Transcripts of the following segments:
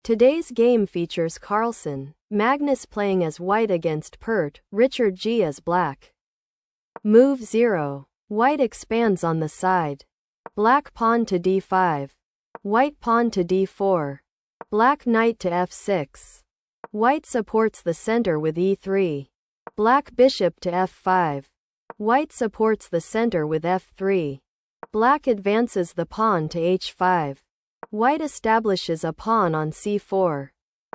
Today's game features Carlsen, Magnus playing as white against Pert, Richard G as black. Move 0. White expands on the side. Black pawn to d5. White pawn to d4. Black knight to f6. White supports the center with e3. Black bishop to f5. White supports the center with f3. Black advances the pawn to h5. White establishes a pawn on c4.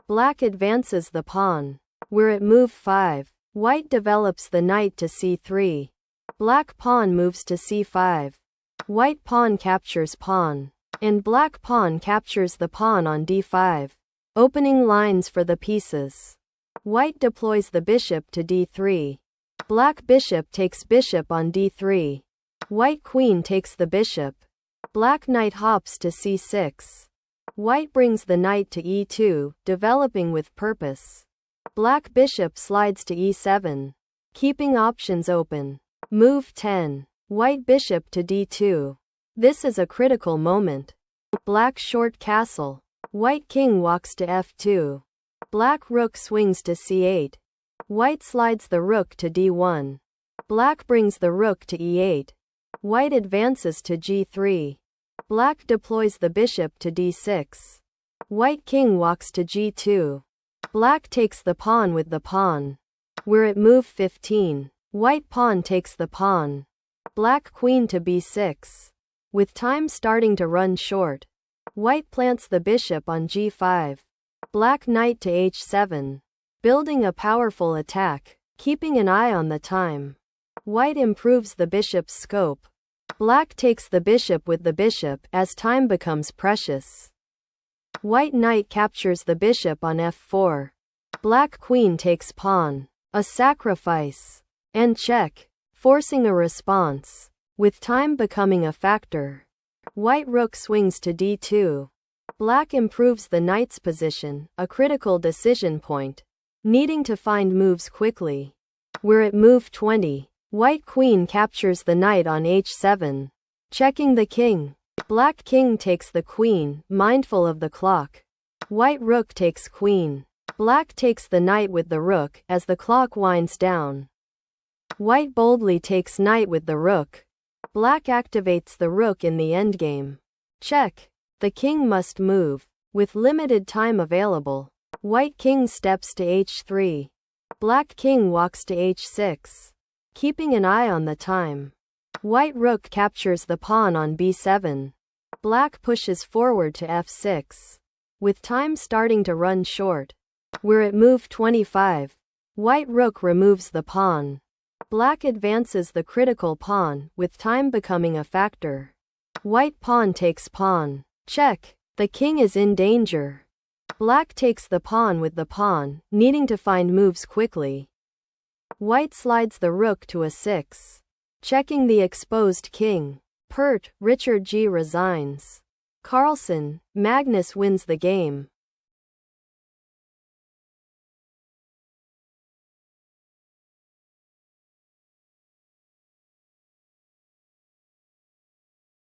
Black advances the pawn. We're at move 5. White develops the knight to c3. Black pawn moves to c5. White pawn captures pawn. And black pawn captures the pawn on d5. Opening lines for the pieces. White deploys the bishop to d3. Black bishop takes bishop on d3. White queen takes the bishop. Black knight hops to c6. White brings the knight to e2, developing with purpose. Black bishop slides to e7, keeping options open. Move 10. White bishop to d2. This is a critical moment. Black short castle. White king walks to f2. Black rook swings to c8. White slides the rook to d1. Black brings the rook to e8. White advances to g3. Black deploys the bishop to d6. White king walks to g2. Black takes the pawn with the pawn. We're at move 15. White pawn takes the pawn. Black queen to b6. With time starting to run short, white plants the bishop on g5. Black knight to h7. Building a powerful attack, keeping an eye on the time. White improves the bishop's scope. Black takes the bishop with the bishop as time becomes precious. White knight captures the bishop on f4. Black queen takes pawn. A sacrifice. And check, forcing a response. With time becoming a factor. White rook swings to d2. Black improves the knight's position, a critical decision point. Needing to find moves quickly. We're at move 20. White queen captures the knight on h7. Checking the king. Black king takes the queen, mindful of the clock. White rook takes queen. Black takes the knight with the rook as the clock winds down. White boldly takes knight with the rook. Black activates the rook in the endgame. Check. The king must move. With limited time available, white king steps to h3. Black king walks to h6. Keeping an eye on the time. White rook captures the pawn on b7. Black pushes forward to f6. With time starting to run short, we're at move 25. White rook removes the pawn. Black advances the critical pawn, with time becoming a factor. White pawn takes pawn. Check. The king is in danger. Black takes the pawn with the pawn, needing to find moves quickly. White slides the rook to a6. Checking the exposed king. Pert, Richard G resigns. Carlsen, Magnus wins the game.